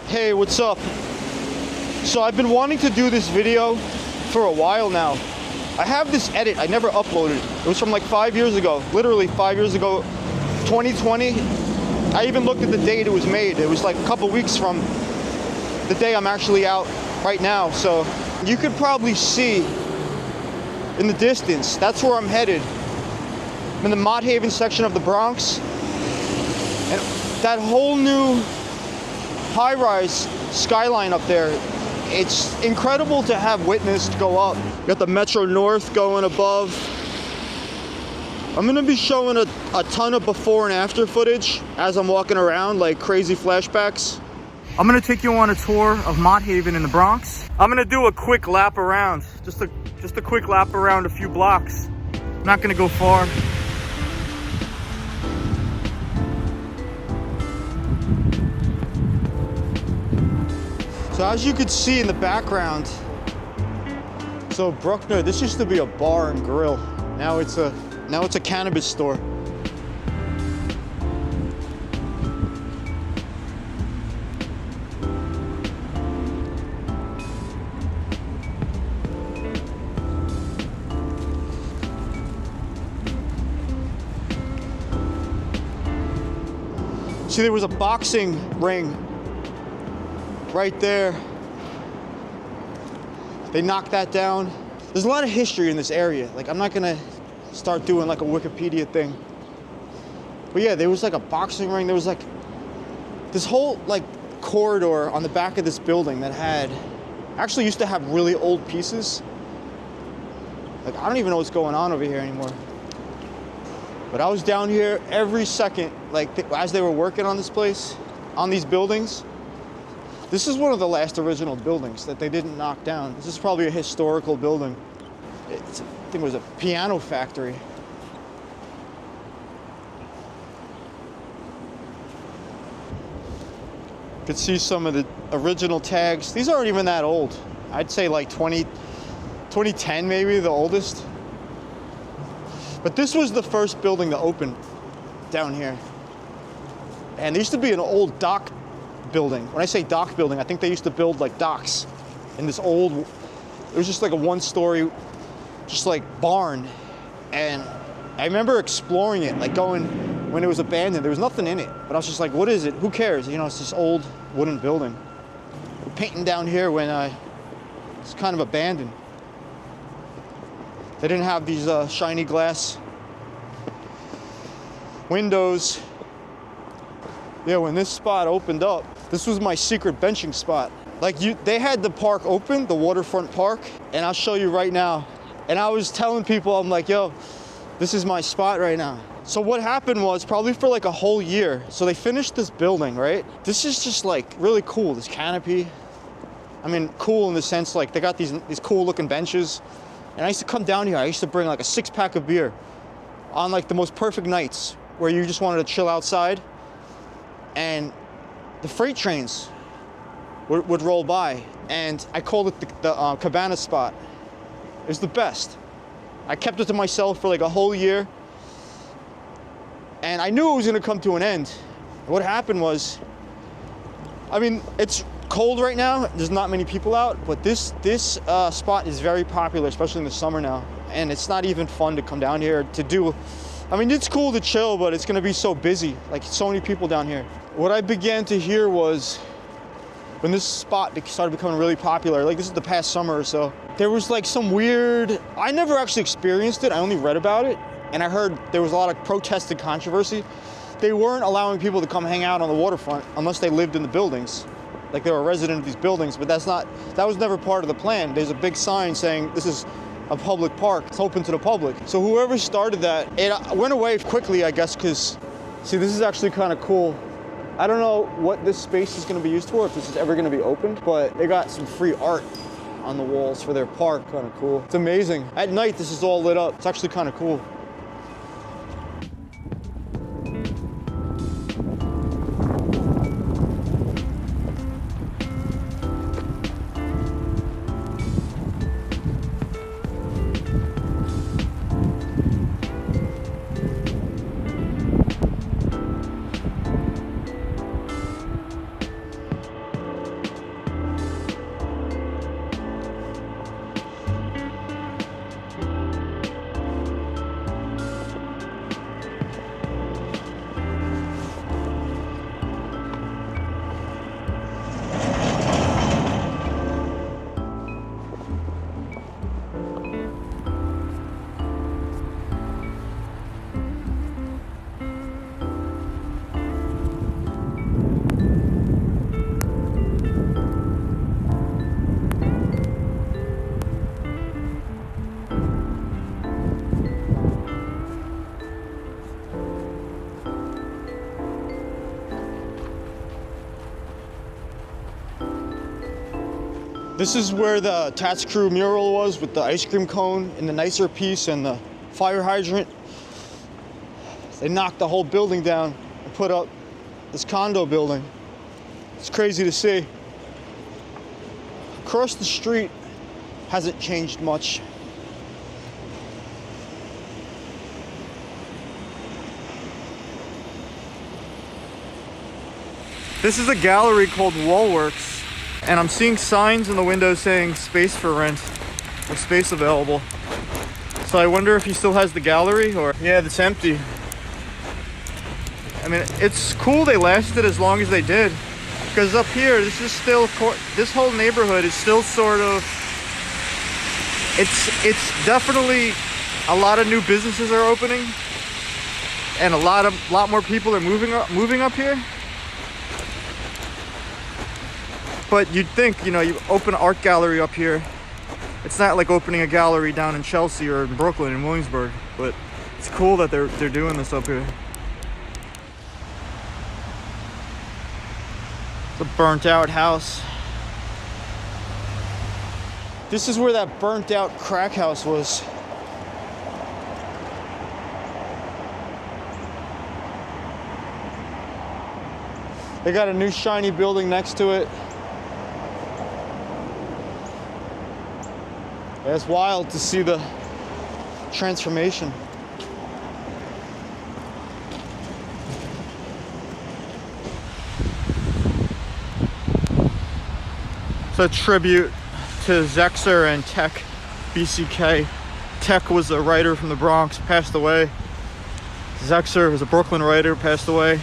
Hey, what's up? So I've been wanting to do this video for a while now. I have this edit I never uploaded. It was from like 5 years ago, literally 5 years ago, 2020. I even looked at the date it was made. It was like a couple weeks from the day I'm actually out right now. So you could probably see in the distance, that's where I'm headed. I'm in the Mott Haven section of the Bronx. And that whole new high-rise skyline up there, it's incredible to have witnessed go up. You got the Metro North going above. I'm gonna be showing a ton of before and after footage as I'm walking around, like crazy flashbacks. I'm gonna take you on a tour of Mott Haven in the Bronx. I'm gonna do a quick lap around, just a quick lap around a few blocks. I'm not gonna go far. So as you could see in the background, so Bruckner, this used to be a bar and grill. Now it's a cannabis store. See, there was a boxing ring right there. They knocked that down. There's a lot of history in this area. Like, I'm not gonna start doing like a Wikipedia thing. But yeah, there was like a boxing ring. There was like this whole like corridor on the back of this building that actually used to have really old pieces. Like, I don't even know what's going on over here anymore. But I was down here every second, like as they were working on this place, on these buildings. This is one of the last original buildings that they didn't knock down. This is probably a historical building. I think it was a piano factory. You could see some of the original tags. These aren't even that old. I'd say like 2010 maybe, the oldest. But this was the first building to open down here. And there used to be an old dock building. When I say dock building, I think they used to build like docks in this old, it was just like a one-story, just like barn. And I remember exploring it, like going, when it was abandoned, there was nothing in it. But I was just like, what is it? Who cares? You know, it's this old wooden building. We're painting down here when it's kind of abandoned. They didn't have these shiny glass windows. Yeah, when this spot opened up, this was my secret benching spot. Like, they had the park open, the Waterfront park, and I'll show you right now. And I was telling people, I'm like, yo, this is my spot right now. So what happened was, probably for like a whole year, so they finished this building, right? This is just like really cool, this canopy. I mean, cool in the sense like they got these cool looking benches. And I used to come down here, I used to bring like a 6-pack of beer on like the most perfect nights where you just wanted to chill outside. And the freight trains would roll by, and I called it the cabana spot. It was the best. I kept it to myself for like a whole year, and I knew it was gonna come to an end. What happened was, I mean, it's cold right now, there's not many people out, but this spot is very popular, especially in the summer now, and it's not even fun to come down here to do. I mean, it's cool to chill, but it's gonna be so busy, like so many people down here. What I began to hear was, when this spot started becoming really popular, like this is the past summer or so, there was like some weird, I never actually experienced it, I only read about it, and I heard there was a lot of protest and controversy. They weren't allowing people to come hang out on the waterfront unless they lived in the buildings. Like they were a resident of these buildings, but that was never part of the plan. There's a big sign saying this is a public park, it's open to the public. So whoever started that, it went away quickly, I guess, because, see, this is actually kind of cool. I don't know what this space is going to be used for, if this is ever going to be opened, but they got some free art on the walls for their park, kind of cool. It's amazing. At night, this is all lit up. It's actually kind of cool. This is where the Tats Crew mural was, with the ice cream cone and the nicer piece and the fire hydrant. They knocked the whole building down and put up this condo building. It's crazy to see. Across the street hasn't changed much. This is a gallery called Wallworks, and I'm seeing signs in the window saying space for rent, or space available. So I wonder if he still has the gallery, or yeah, it's empty. I mean, it's cool they lasted as long as they did, because up here, this is still, this whole neighborhood is still sort of, it's definitely a lot of new businesses are opening, and a lot more people are moving up here. But you'd think, you know, you open an art gallery up here, it's not like opening a gallery down in Chelsea or in Brooklyn and Williamsburg, but it's cool that they're doing this up here. It's a burnt out house. This is where that burnt out crack house was. They got a new shiny building next to it. It's wild to see the transformation. It's a tribute to Zexer and Tech BCK. Tech was a writer from the Bronx, passed away. Zexer was a Brooklyn writer, passed away.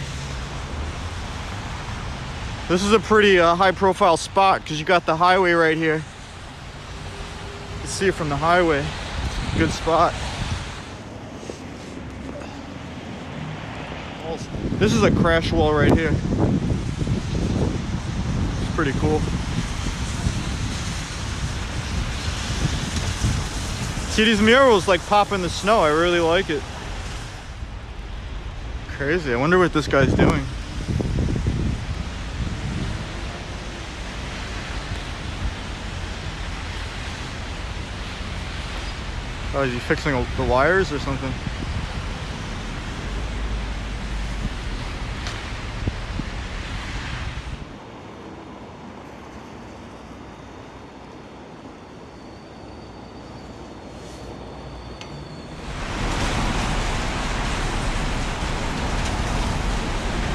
This is a pretty high profile spot because you got the highway right here. You can see it from the highway. Good spot. This is a crash wall right here. It's pretty cool. See, these murals like pop in the snow. I really like it. Crazy. I wonder what this guy's doing. Oh, is he fixing the wires or something?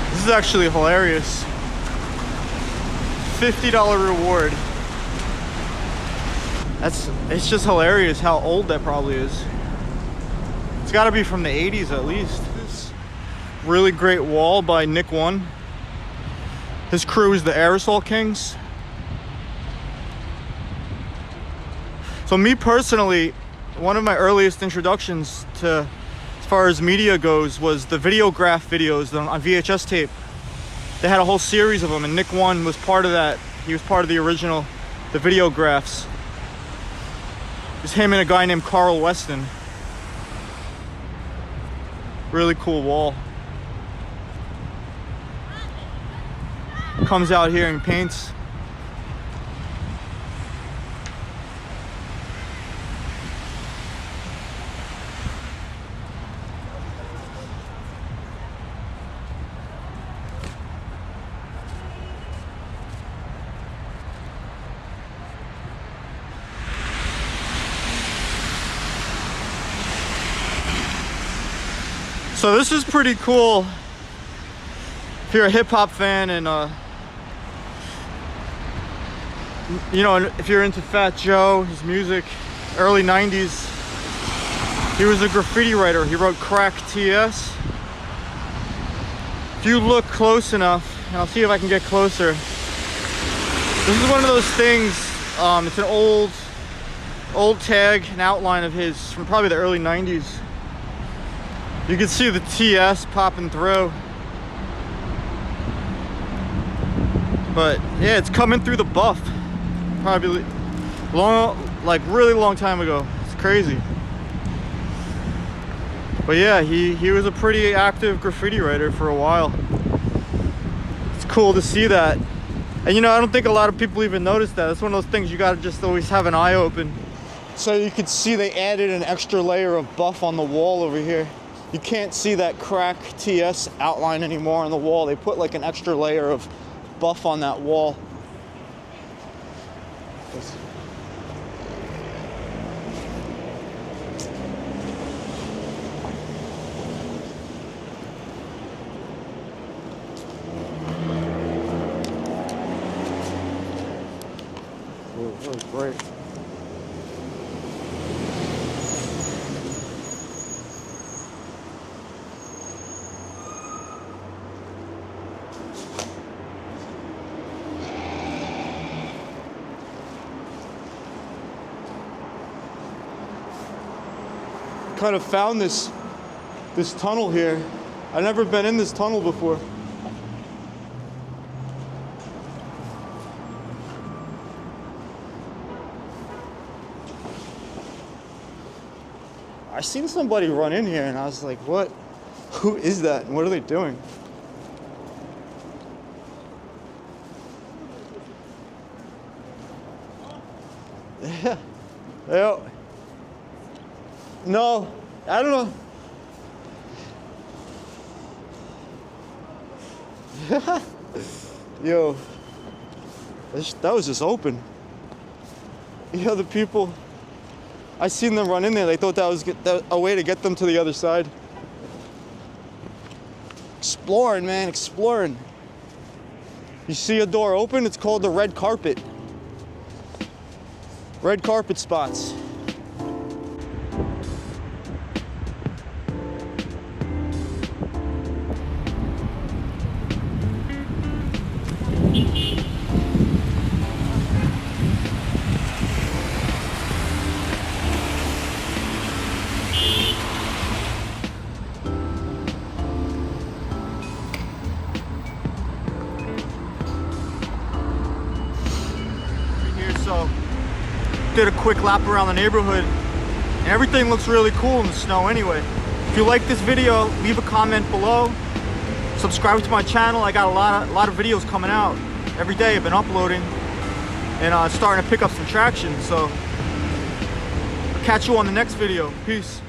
This is actually hilarious. $50 reward. It's just hilarious how old that probably is. It's got to be from the 80s at least. This really great wall by Nick One. His crew is the Aerosol Kings. So me personally, one of my earliest introductions to, as far as media goes, was the Videograph videos on VHS tape. They had a whole series of them, and Nick One was part of that. He was part of the original, the Videographs. It's him and a guy named Carl Weston. Really cool wall. Comes out here and paints. So this is pretty cool if you're a hip-hop fan, and you know, if you're into Fat Joe, his music, early 90s. He was a graffiti writer. He wrote Crack TS. If you look close enough, and I'll see if I can get closer, this is one of those things, it's an old tag, an outline of his from probably the early 90s. You can see the TS popping through. But yeah, it's coming through the buff. Probably really long time ago. It's crazy. But yeah, he was a pretty active graffiti writer for a while. It's cool to see that. And you know, I don't think a lot of people even notice that. It's one of those things you gotta just always have an eye open. So you could see they added an extra layer of buff on the wall over here. You can't see that crack TS outline anymore on the wall. They put like an extra layer of buff on that wall. That was great. Kind of found this tunnel here. I've never been in this tunnel before. I seen somebody run in here and I was like, what? Who is that? And what are they doing? Yeah. Yeah. No, I don't know. Yo, that was just open. Yeah, the people, I seen them run in there. They thought that was a way to get them to the other side. Exploring, man, exploring. You see a door open? It's called the red carpet. Red carpet spots. So did a quick lap around the neighborhood and everything looks really cool in the snow anyway. If you like this video, leave a comment below. Subscribe to my channel. I got a lot of videos coming out every day. I've been uploading and starting to pick up some traction. So I'll catch you on the next video. Peace.